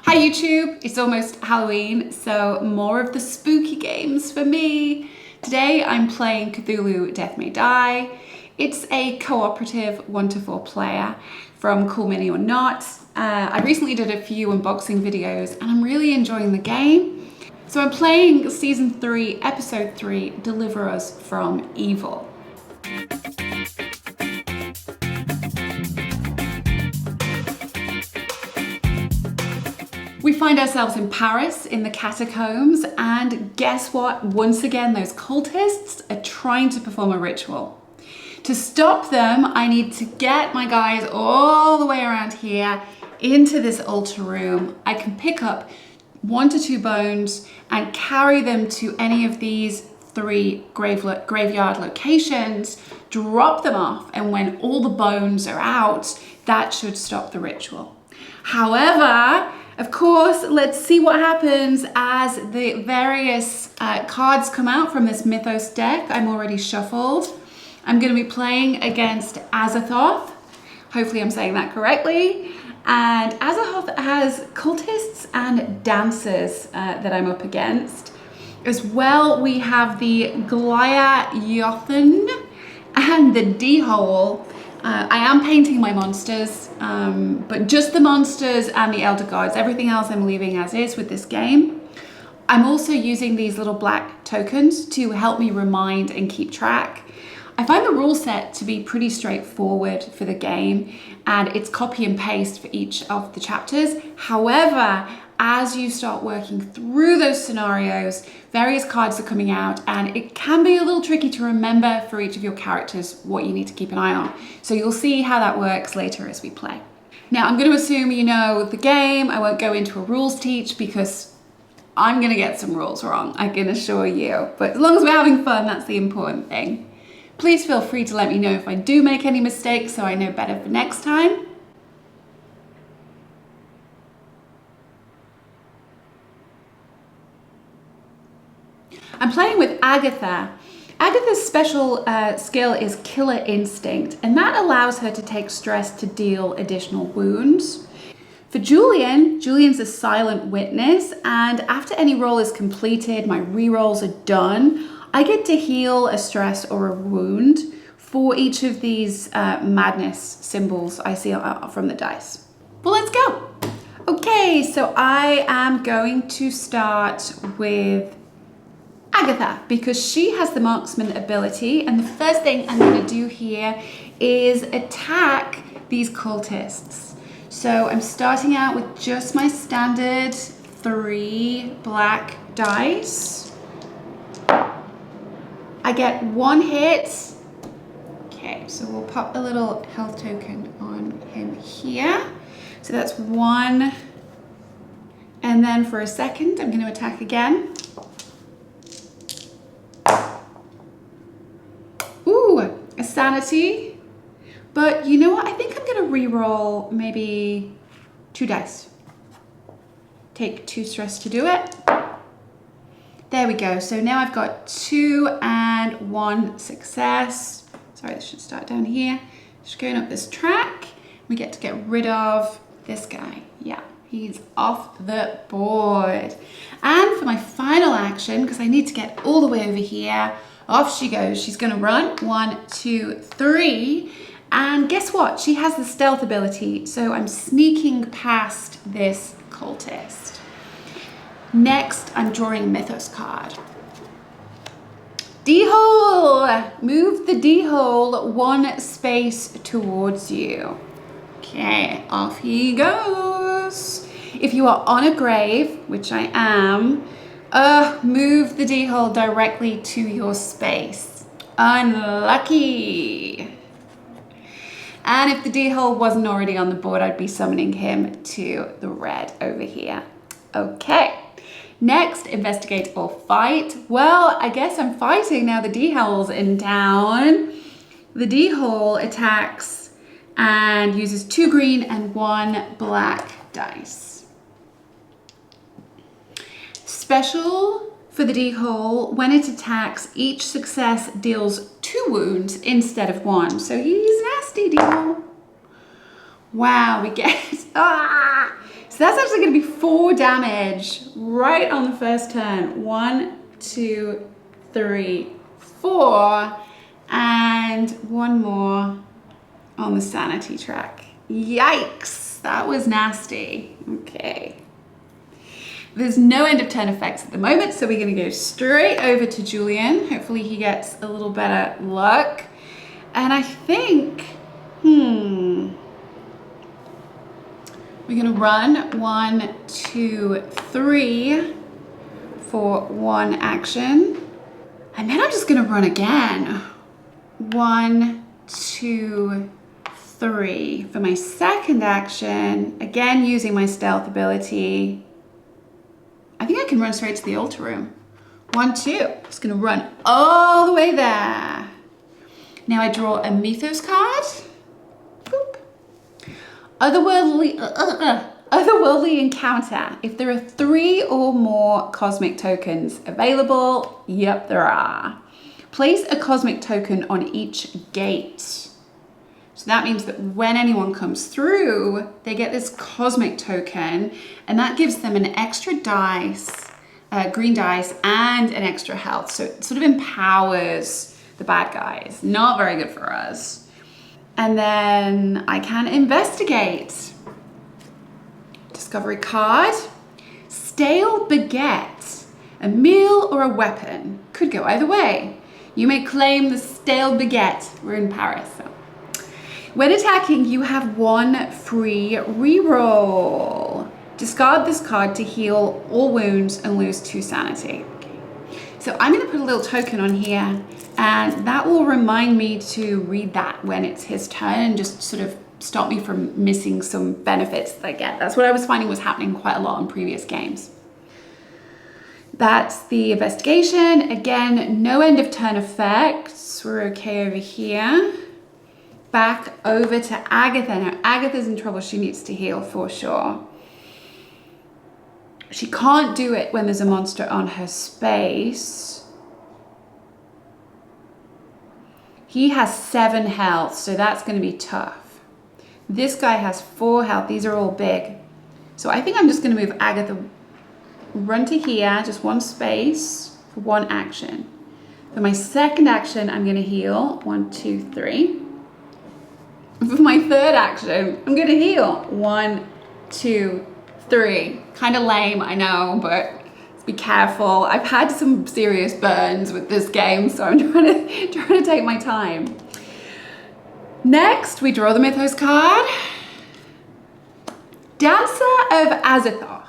Hi YouTube, it's almost Halloween, so more of the spooky games for me. Today I'm playing Cthulhu Death May Die. It's a cooperative 1-to-4 player from Cool Mini or Not. I recently did a few unboxing videos and I'm really enjoying the game. So I'm playing Season 3, Episode 3, Deliver Us from Evil. We find ourselves in Paris in the catacombs, and guess what? Once again, those cultists are trying to perform a ritual. To stop them, I need to get my guys all the way around here into this altar room. I can pick up 1 to 2 bones and carry them to any of these 3 graveyard locations, drop them off, and when all the bones are out, that should stop the ritual. However, of course, let's see what happens as the various cards come out from this Mythos deck I'm already shuffled. I'm going to be playing against Azathoth. Hopefully I'm saying that correctly. And Azathoth has cultists and dancers that I'm up against. As well, we have the Goliathon and the D-Hole. I am painting my monsters, but just the monsters and the elder gods. Everything else I'm leaving as is with this game. I'm also using these little black tokens to help me remind and keep track. I find the rule set to be pretty straightforward for the game, and it's copy and paste for each of the chapters. However, as you start working through those scenarios, various cards are coming out, and it can be a little tricky to remember for each of your characters what you need to keep an eye on. So you'll see how that works later as we play. Now, I'm going to assume you know the game. I won't go into a rules teach because I'm going to get some rules wrong, I can assure you. But as long as we're having fun, that's the important thing. Please feel free to let me know if I do make any mistakes so I know better for next time. I'm playing with Agatha. Agatha's special skill is Killer Instinct, and that allows her to take stress to deal additional wounds. For Julian's a Silent Witness, and after any roll is completed, my rerolls are done, I get to heal a stress or a wound for each of these madness symbols I see from the dice. Well, let's go. Okay, so I am going to start with Agatha, because she has the marksman ability, and the first thing I'm going to do here is attack these cultists. So I'm starting out with just my standard 3 black dice. I get 1 hit. Okay, so we'll pop a little health token on him here. So that's 1. And then for a second, I'm going to attack again. A sanity, but you know what? I think I'm going to re-roll maybe 2 dice. Take 2 stress to do it. There we go. So now I've got 2 and 1 success. Sorry, this should start down here. Just going up this track. We get to get rid of this guy. Yeah, he's off the board. And for my final action, because I need to get all the way over here, off she goes. She's going to run 1, 2, 3. And guess what? She has the stealth ability. So I'm sneaking past this cultist. Next, I'm drawing a Mythos card. D-hole. Move the D-hole 1 space towards you. Okay, off he goes. If you are on a grave, which I am, move the D-hole directly to your space. Unlucky. And if the D-hole wasn't already on the board, I'd be summoning him to the red over here. Okay. Next, investigate or fight. Well, I guess I'm fighting now the D-hole's in town. The D-hole attacks and uses 2 green and 1 black dice. Special for the D-hole, when it attacks, each success deals 2 wounds instead of 1. So he's nasty, D-hole. Wow, we get So that's actually going to be 4 damage right on the first turn. 1, 2, 3, 4. And 1 more on the sanity track. Yikes, that was nasty. Okay. There's no end of turn effects at the moment, so we're going to go straight over to Julian. Hopefully he gets a little better luck. And I think, we're going to run 1, 2, 3 for 1 action. And then I'm just going to run again. 1, 2, 3 for my second action. Again, using my stealth ability. I think I can run straight to the altar room. 1, 2. Just going to run all the way there. Now I draw a Mythos card. Boop. Otherworldly encounter. If there are 3 or more cosmic tokens available, yep, there are. Place a cosmic token on each gate. So that means that when anyone comes through, they get this cosmic token, and that gives them an extra dice, green dice, and an extra health. So it sort of empowers the bad guys. Not very good for us. And then I can investigate. Discovery card. Stale baguette. A meal or a weapon. Could go either way. You may claim the stale baguette. We're in Paris. So. When attacking, you have 1 free reroll. Discard this card to heal all wounds and lose 2 sanity. Okay. So I'm going to put a little token on here, and that will remind me to read that when it's his turn and just sort of stop me from missing some benefits that I get. That's what I was finding was happening quite a lot in previous games. That's the investigation. Again, no end of turn effects. We're okay over here. Back over to Agatha. Now, Agatha's in trouble. She needs to heal for sure. She can't do it when there's a monster on her space. He has 7 health, so that's going to be tough. This guy has 4 health. These are all big. So I think I'm just going to move Agatha. Run to here, just 1 space for 1 action. For my second action, I'm going to heal. 1, 2, 3. For my third action, I'm going to heal. 1, 2, 3. Kind of lame, I know, but be careful. I've had some serious burns with this game, so I'm trying to take my time. Next, we draw the Mythos card. Dancer of Azathoth.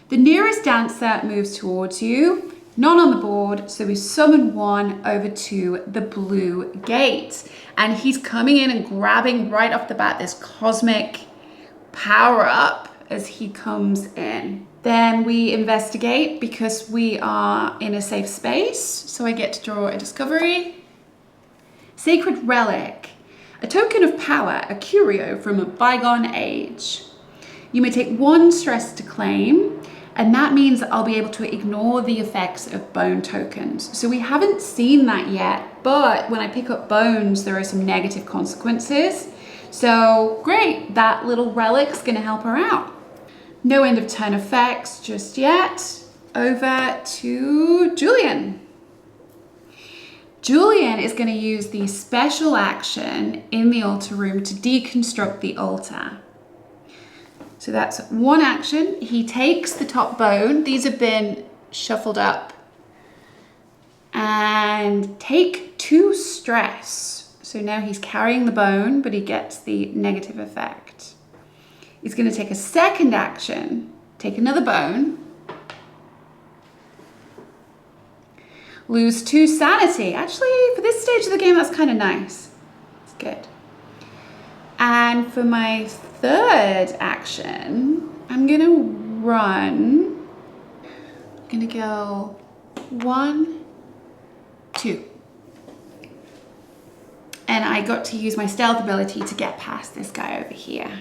The nearest dancer moves towards you, none on the board, so we summon 1 over to the blue gate. And he's coming in and grabbing right off the bat this cosmic power up as he comes in. Then we investigate because we are in a safe space, so I get to draw a discovery. Sacred Relic. A token of power, a curio from a bygone age. You may take 1 stress to claim, and that means that I'll be able to ignore the effects of bone tokens. So we haven't seen that yet, but when I pick up bones, there are some negative consequences. So great, that little relic's gonna help her out. No end of turn effects just yet. Over to Julian. Julian is gonna use the special action in the altar room to deconstruct the altar. So that's 1 action. He takes the top bone. These have been shuffled up. And take 2 stress. So now he's carrying the bone, but he gets the negative effect. He's going to take a second action, take another bone, lose 2 sanity. Actually, for this stage of the game, that's kind of nice. It's good. And for my third action, I'm gonna run. I'm gonna go 1, 2. And I got to use my stealth ability to get past this guy over here.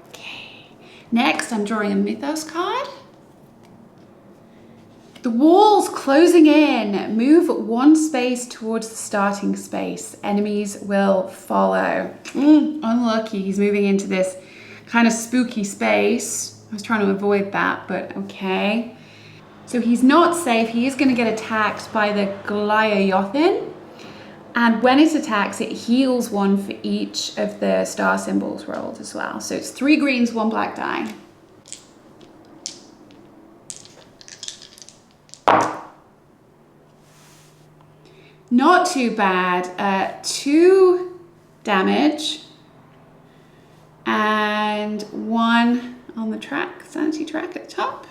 Okay. Next, I'm drawing a Mythos card. The wall's closing in. Move 1 space towards the starting space. Enemies will follow. Unlucky, he's moving into this kind of spooky space. I was trying to avoid that, but okay. So he's not safe. He is going to get attacked by the Glyayothin. And when it attacks, it heals 1 for each of the star symbols rolled as well. So it's 3 greens, 1 black die. Not too bad. 2 damage. And 1 on the track, sanity track at the top.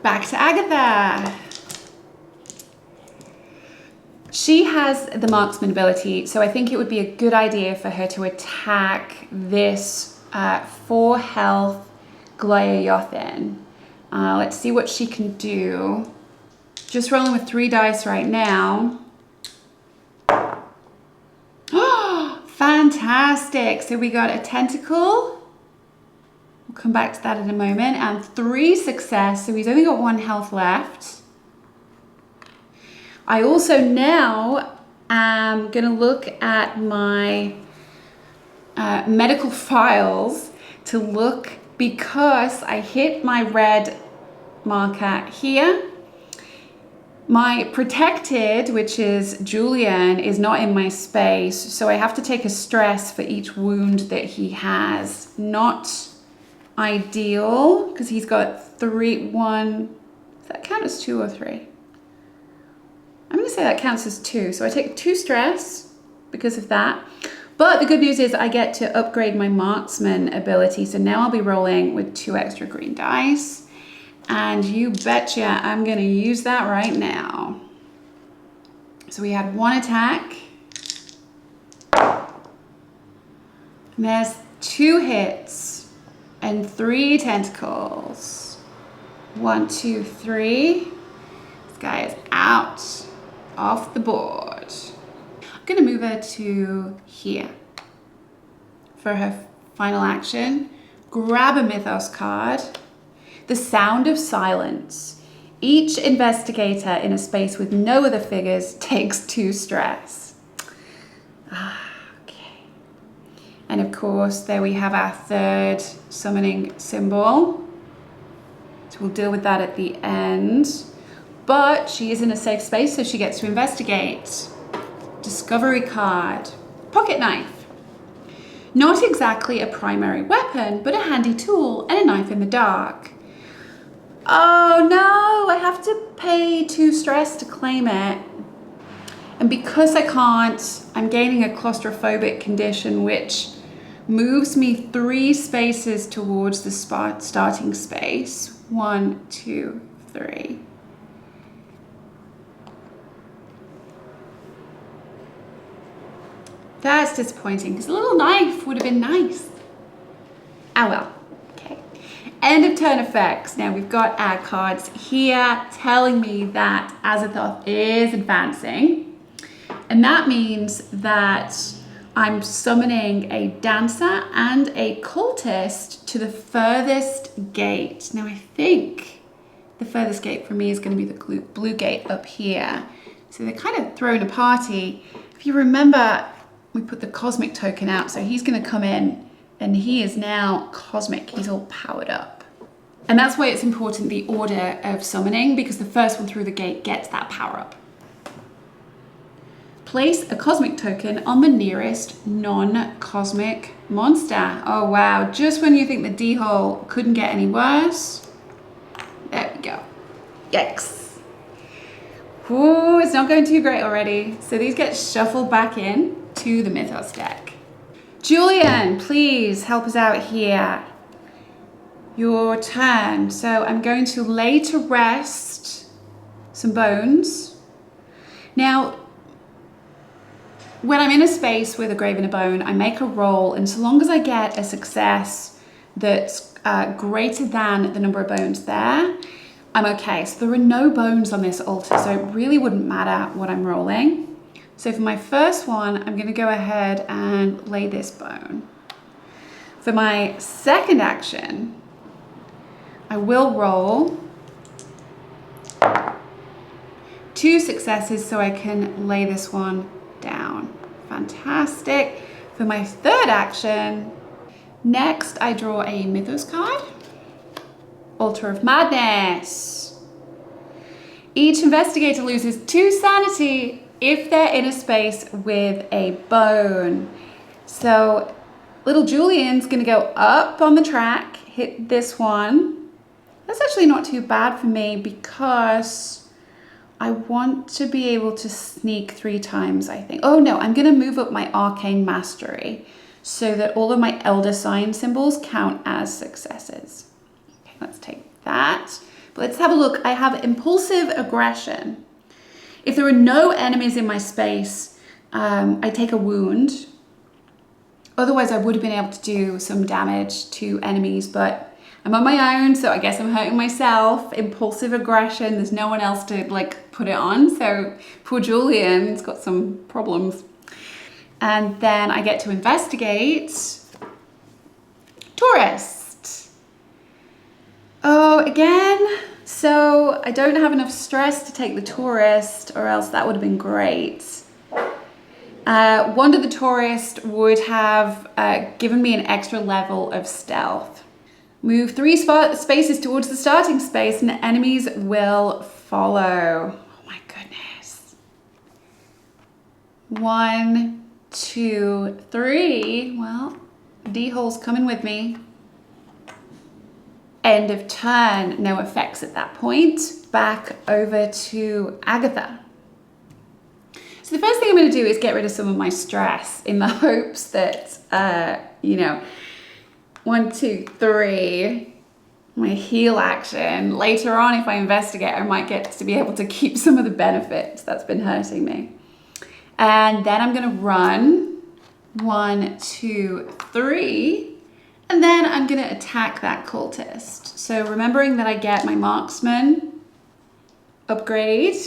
Back to Agatha. She has the marksman ability, so I think it would be a good idea for her to attack this 4 health Glyayothin. Let's see what she can do. Just rolling with 3 dice right now. Oh, fantastic. So we got a tentacle. We'll come back to that in a moment. And 3 success, so he's only got 1 health left. I also now am going to look at my medical files to look, because I hit my red marker here. My protected, which is Julian, is not in my space, so I have to take a stress for each wound that he has. Not ideal, because he's got 3, 1, does that count as 2 or 3? I'm going to say that counts as 2. So I take 2 stress because of that. But the good news is I get to upgrade my marksman ability. So now I'll be rolling with 2 extra green dice. And you betcha I'm going to use that right now. So we had 1 attack. And there's 2 hits and 3 tentacles. 1, 2, 3. This guy is out. Off the board. I'm going to move her to here for her final action. Grab a Mythos card. The Sound of Silence. Each investigator in a space with no other figures takes 2 stress. Okay. And of course, there we have our 3rd summoning symbol. So we'll deal with that at the end. But she is in a safe space, so she gets to investigate. Discovery card. Pocket knife. Not exactly a primary weapon, but a handy tool and a knife in the dark. Oh no, I have to pay 2 stress to claim it. And because I can't, I'm gaining a claustrophobic condition, which moves me 3 spaces towards the starting space. 1, 2, 3. That's disappointing, because a little knife would have been nice. Ah well, okay. End of turn effects. Now we've got our cards here telling me that Azathoth is advancing. And that means that I'm summoning a dancer and a cultist to the furthest gate. Now I think the furthest gate for me is going to be the blue gate up here. So they're kind of throwing a party. If you remember, we put the cosmic token out, so he's going to come in and he is now cosmic. He's all powered up. And that's why it's important, the order of summoning, because the first one through the gate gets that power up. Place a cosmic token on the nearest non-cosmic monster. Oh wow, just when you think the D-hole couldn't get any worse. There we go. Yikes. Ooh, it's not going too great already. So these get shuffled back in to the Mythos deck. Julian, please help us out here. Your turn. So I'm going to lay to rest some bones. Now, when I'm in a space with a grave and a bone, I make a roll, and so long as I get a success that's greater than the number of bones there, I'm okay. So there are no bones on this altar, so it really wouldn't matter what I'm rolling. So for my first one, I'm going to go ahead and lay this bone. For my second action, I will roll 2 successes so I can lay this one down. Fantastic. For my third action, Next, I draw a Mythos card. Altar of Madness. Each investigator loses 2 sanity if they're in a space with a bone. So little Julian's gonna go up on the track, hit this one. That's actually not too bad for me because I want to be able to sneak 3 times, I think. Oh no, I'm gonna move up my arcane mastery so that all of my elder sign symbols count as successes. Okay, let's take that. But let's have a look. I have impulsive aggression. If there are no enemies in my space, I take a wound. Otherwise, I would have been able to do some damage to enemies, but I'm on my own, so I guess I'm hurting myself. Impulsive aggression, there's no one else to like put it on, so poor Julian's got some problems. And then I get to investigate. Tourist. Oh, again. So I don't have enough stress to take the tourist, or else that would have been great. Wander the tourist would have given me an extra level of stealth. Move 3 spaces towards the starting space and the enemies will follow. Oh my goodness. 1, 2, 3. Well, D-hole's coming with me. End of turn, no effects at that point. Back over to Agatha. So the first thing I'm going to do is get rid of some of my stress in the hopes that, 1, 2, 3, my heal action. Later on, if I investigate, I might get to be able to keep some of the benefits that's been hurting me. And then I'm going to run 1, 2, 3. And then I'm going to attack that cultist. So remembering that I get my marksman upgrade.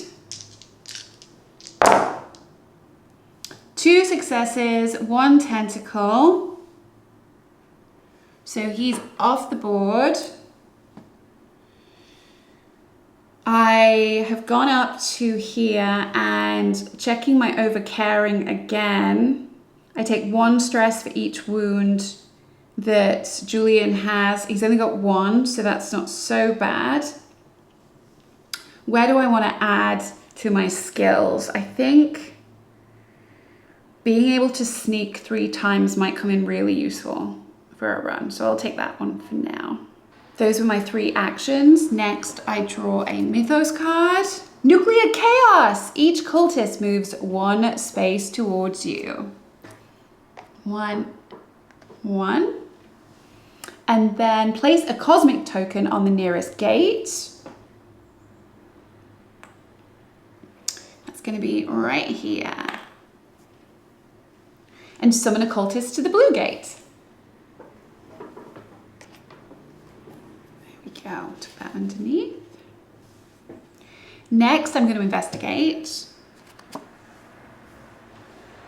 2 successes, 1 tentacle. So he's off the board. I have gone up to here and checking my overcaring again. I take 1 stress for each wound that Julian has. He's only got 1, so that's not so bad. Where do I want to add to my skills? I think being able to sneak 3 times might come in really useful for a run. So I'll take that one for now. Those were my 3 actions. Next, I draw a Mythos card. Nuclear Chaos! Each cultist moves 1 space towards you. 1, 1. And then place a cosmic token on the nearest gate. That's going to be right here. And summon a cultist to the blue gate. There we go, took that underneath. Next, I'm going to investigate.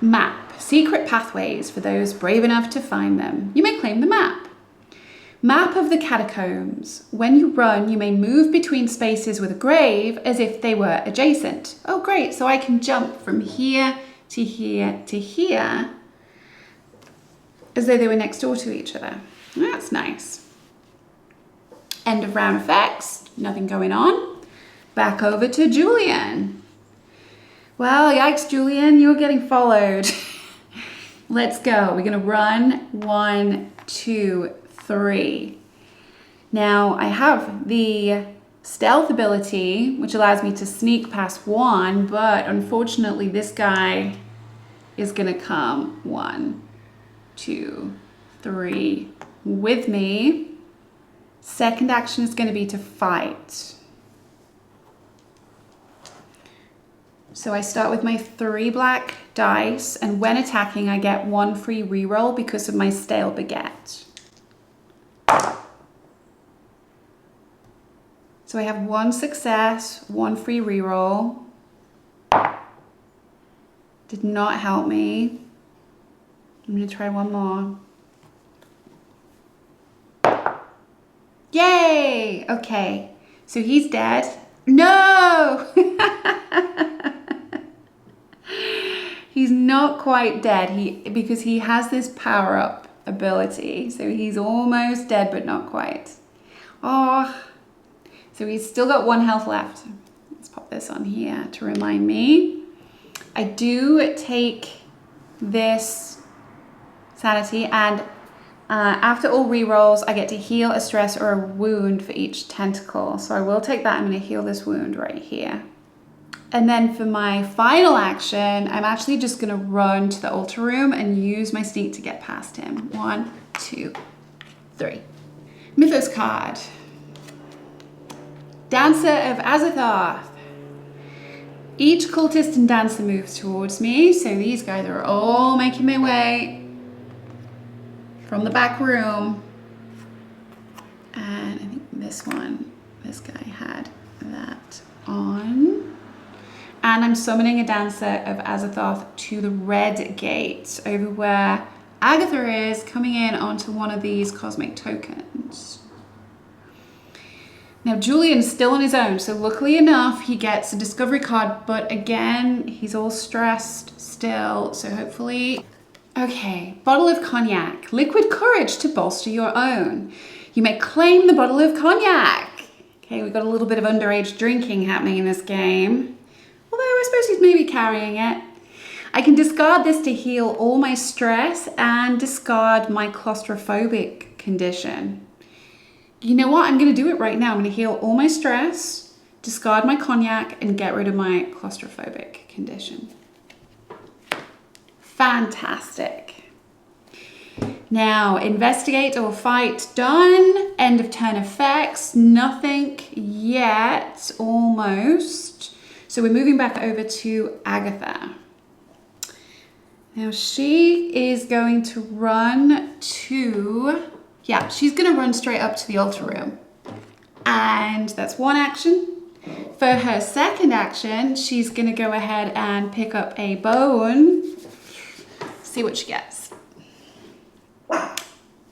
Map, secret pathways for those brave enough to find them. You may claim the map. Map of the catacombs. When you run, you may move between spaces with a grave as if they were adjacent. Oh, great. So I can jump from here to here to here as though they were next door to each other. That's nice. End of round effects. Nothing going on. Back over to Julian. Well, yikes, Julian, you're getting followed. Let's go. We're going to run 1, 2, 3. Now I have the stealth ability, which allows me to sneak past 1, but unfortunately this guy is going to come 1, 2, 3 with me. Second action is going to be to fight. So I start with my 3 black dice, and when attacking I get 1 free reroll because of my stale baguette. So I have 1 success, 1 free reroll. Did not help me. I'm gonna try 1 more. Yay! Okay, so he's dead. No! He's not quite dead because he has this power up ability. So he's almost dead, but not quite. Oh, so he's still got 1 health left. Let's pop this on here to remind me. I do take this sanity, and after all rerolls, I get to heal a stress or a wound for each tentacle. So I will take that. I'm going to heal this wound right here. And then for my final action, I'm actually just going to run to the altar room and use my sneak to get past him. 1, 2, 3. Mythos card. Dancer of Azathoth. Each cultist and dancer moves towards me. So these guys are all making their way from the back room. And I think this guy had that on. And I'm summoning a dancer of Azathoth to the red gate over where Agatha is, coming in onto one of these cosmic tokens. Now Julian's still on his own, so luckily enough he gets a discovery card, but again he's all stressed still, so hopefully... Okay, bottle of cognac. Liquid courage to bolster your own. You may claim the bottle of cognac. Okay, we've got a little bit of underage drinking happening in this game. Although I suppose he's maybe carrying it. I can discard this to heal all my stress and discard my claustrophobic condition. You know what? I'm going to do it right now. I'm going to heal all my stress, discard my cognac, and get rid of my claustrophobic condition. Fantastic. Now, investigate or fight done. End of turn effects. Nothing yet. Almost. So we're moving back over to Agatha. Now she is going to run to... Yeah, she's going to run straight up to the altar room. And that's one action. For her second action, she's going to go ahead and pick up a bone. See what she gets.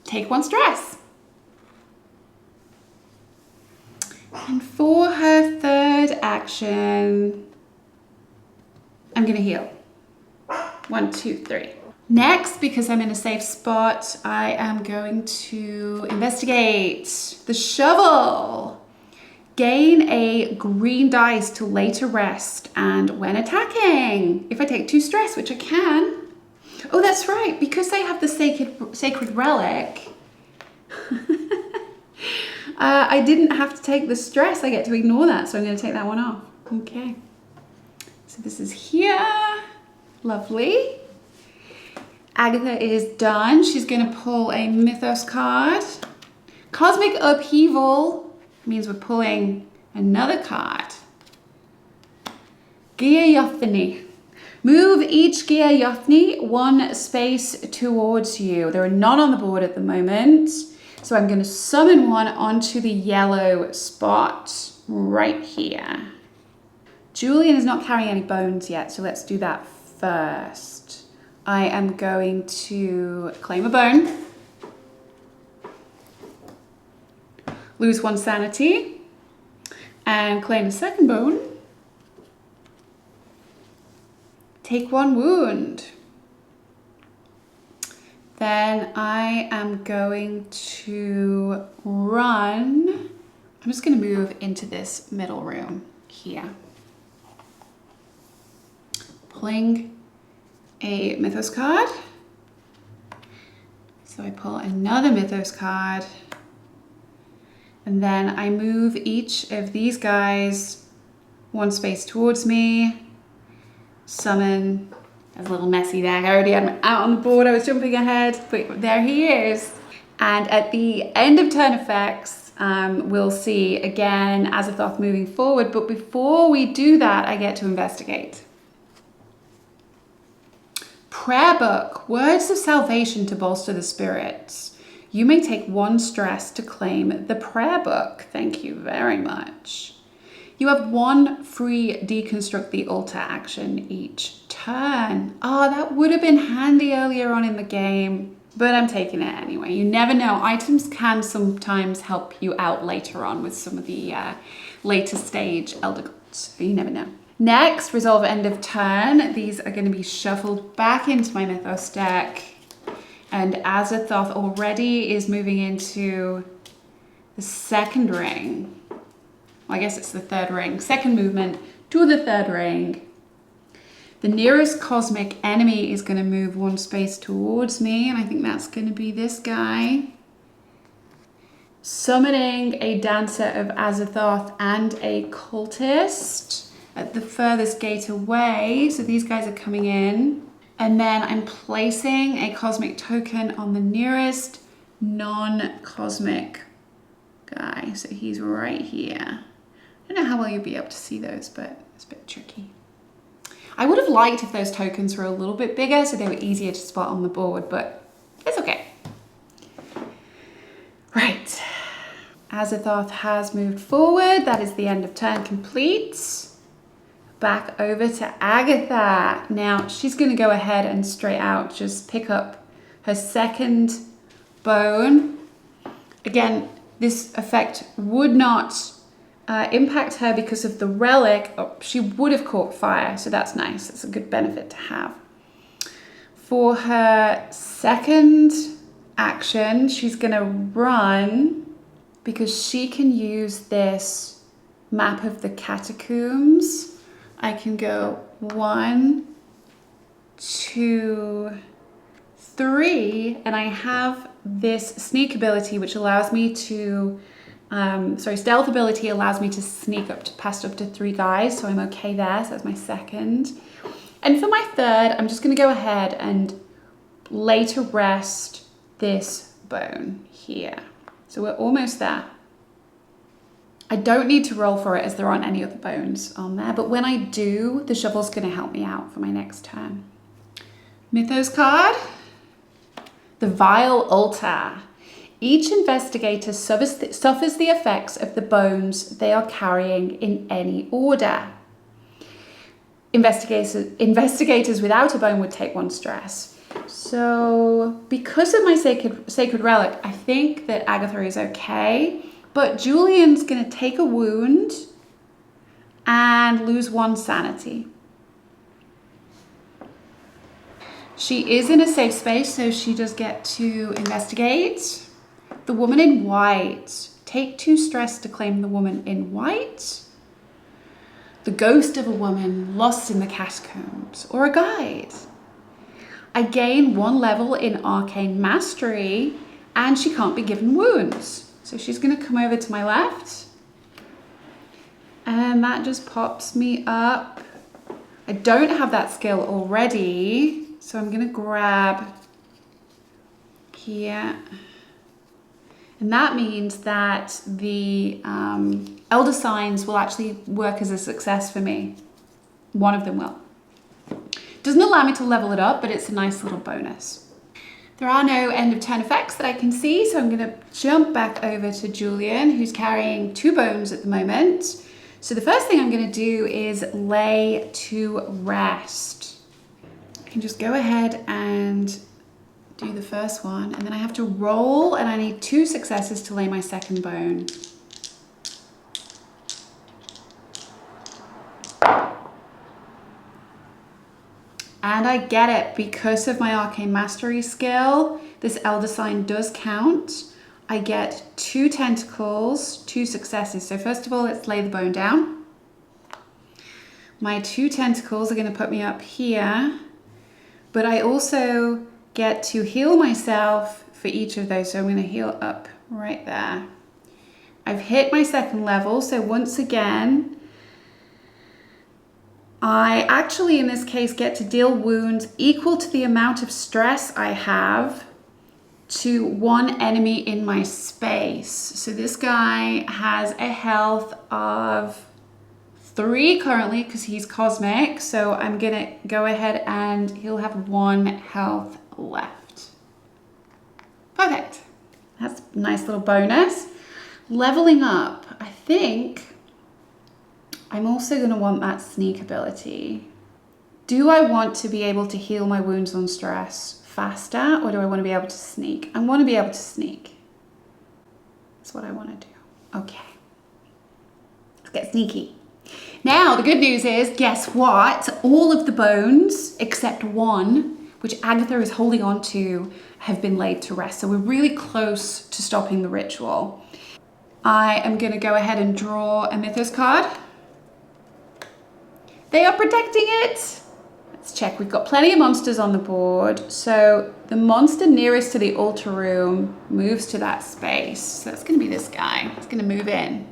Take 1 stress. And for her third action, I'm going to heal. 1, 2, 3. Next, because I'm in a safe spot, I am going to investigate the shovel. Gain a green dice to later rest and when attacking. If I take 2 stress, which I can. Oh, that's right. Because I have the sacred relic, I didn't have to take the stress. I get to ignore that. So I'm going to take that one off. Okay. So this is here. Lovely. Agatha is done. She's going to pull a Mythos card. Cosmic Upheaval means we're pulling another card. Geoyothany. Move each Geoyothany 1 space towards you. There are none on the board at the moment. So I'm going to summon one onto the yellow spot right here. Julian is not carrying any bones yet, so let's do that first. I am going to claim a bone. Lose 1 sanity. And claim a second bone. Take 1 wound. Then I am going to run. I'm just going to move into this middle room here. Pulling a Mythos card. So I pull another Mythos card. And then I move each of these guys 1 space towards me. Summon. That's a little messy there. I already had him out on the board. I was jumping ahead, but there he is. And at the end of turn effects, we'll see again Azathoth moving forward. But before we do that, I get to investigate. Prayer book. Words of salvation to bolster the spirits. You may take 1 stress to claim the prayer book. Thank you very much. You have 1 free deconstruct the altar action each turn. Oh, that would have been handy earlier on in the game, but I'm taking it anyway. You never know. Items can sometimes help you out later on with some of the later stage elder gods. So you never know. Next, resolve end of turn. These are going to be shuffled back into my Mythos deck. And Azathoth already is moving into the second ring. Well, I guess it's the third ring. Second movement to the third ring. The nearest cosmic enemy is going to move one space towards me, and I think that's going to be this guy. Summoning a dancer of Azathoth and a cultist at the furthest gate away. So these guys are coming in. And then I'm placing a cosmic token on the nearest non-cosmic guy. So he's right here. I don't know how well you'll be able to see those, but it's a bit tricky. I would have liked if those tokens were a little bit bigger so they were easier to spot on the board, but it's okay. Right. Azathoth has moved forward. That is the end of turn complete. Back over to Agatha. Now she's going to go ahead and straight out just pick up her second bone. Again, this effect would not impact her because of the relic. Oh, she would have caught fire, so that's nice. That's a good benefit to have. For her second action, she's going to run because she can use this map of the catacombs. I can go 1, 2, 3, and I have this sneak ability which allows me to stealth ability allows me to sneak past up to 3 guys, so I'm okay there. So that's my second. And for my third, I'm just going to go ahead and lay to rest this bone here. So we're almost there. I don't need to roll for it as there aren't any other bones on there, but when I do, the shovel's going to help me out for my next turn. Mythos card. The Vile Altar. Each investigator suffers the effects of the bones they are carrying in any order. Investigators without a bone would take 1 stress. So because of my sacred relic, I think that Agatha is okay, but Julian's going to take a wound and lose 1 sanity. She is in a safe space, so she does get to investigate. The woman in white. Take 2 stress to claim the woman in white. The ghost of a woman lost in the catacombs, or a guide. I gain 1 level in arcane mastery, and she can't be given wounds. So she's going to come over to my left, and that just pops me up. I don't have that skill already, so I'm going to grab here. And that means that the Elder Signs will actually work as a success for me. One of them will. Doesn't allow me to level it up, but it's a nice little bonus. There are no end of turn effects that I can see, so I'm going to jump back over to Julian, who's carrying 2 bones at the moment. So the first thing I'm going to do is lay to rest. I can just go ahead and do the first one, and then I have to roll, and I need 2 successes to lay my second bone. And I get it. Because of my arcane mastery skill, this elder sign does count. I get 2 tentacles, 2 successes. So first of all, let's lay the bone down. My 2 tentacles are going to put me up here, but I also get to heal myself for each of those. So I'm going to heal up right there. I've hit my second level. So once again, I actually, in this case, get to deal wounds equal to the amount of stress I have to 1 enemy in my space. So this guy has a health of 3 currently because he's cosmic. So I'm gonna go ahead and he'll have 1 health left. Perfect. That's a nice little bonus. Leveling up, I think I'm also going to want that sneak ability. Do I want to be able to heal my wounds on stress faster, or do I want to be able to sneak? I want to be able to sneak. That's what I want to do. Okay. Let's get sneaky. Now, the good news is, guess what? All of the bones, except 1, which Agatha is holding on to, have been laid to rest. So we're really close to stopping the ritual. I am going to go ahead and draw a Mythos card. They are protecting it. Let's check. We've got plenty of monsters on the board. So the monster nearest to the altar room moves to that space. So that's going to be this guy. He's going to move in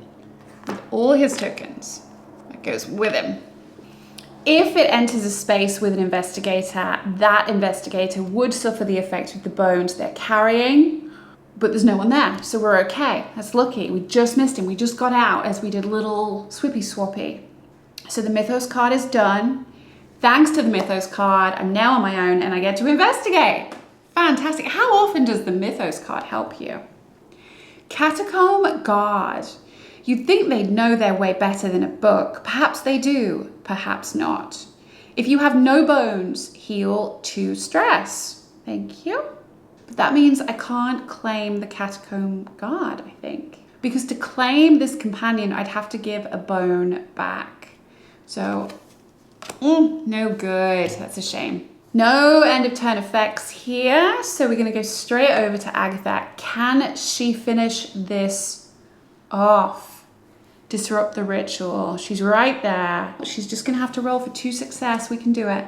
with all his tokens. That goes with him. If it enters a space with an investigator, that investigator would suffer the effect of the bones they're carrying, but there's no one there, so we're okay. That's lucky. We just missed him. We just got out as we did a little swippy swappy. So the Mythos card is done. Thanks to the Mythos card, I'm now on my own and I get to investigate. Fantastic. How often does the Mythos card help you? Catacomb Guard. You'd think they'd know their way better than a book. Perhaps they do, perhaps not. If you have no bones, heal 2 stress. Thank you. But that means I can't claim the Catacomb Guard, I think. Because to claim this companion, I'd have to give a bone back. So, no good. That's a shame. No end of turn effects here. So we're gonna go straight over to Agatha. Can she finish this off? Disrupt the ritual. She's right there. She's just gonna have to roll for 2 success. We can do it.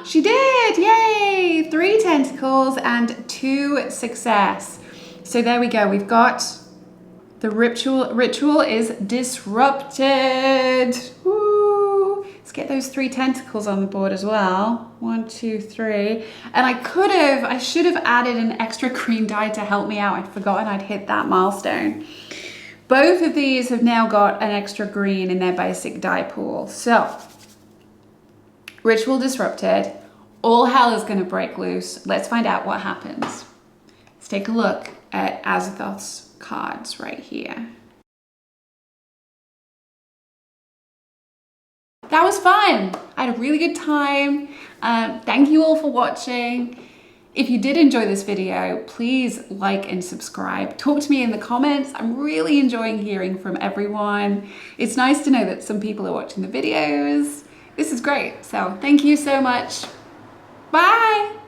She did, yay! 3 tentacles and 2 success. So there we go. We've got the ritual is disrupted. Woo! Let's get those 3 tentacles on the board as well. 1, 2, 3. And I should have added an extra green die to help me out. I'd forgotten I'd hit that milestone. Both of these have now got an extra green in their basic die pool. So, ritual disrupted. All hell is gonna break loose. Let's find out what happens. Let's take a look at Azathoth's cards right here. That was fun. I had a really good time. Thank you all for watching. If you did enjoy this video, please like and subscribe. Talk to me in the comments. I'm really enjoying hearing from everyone. It's nice to know that some people are watching the videos. This is great. So thank you so much. Bye.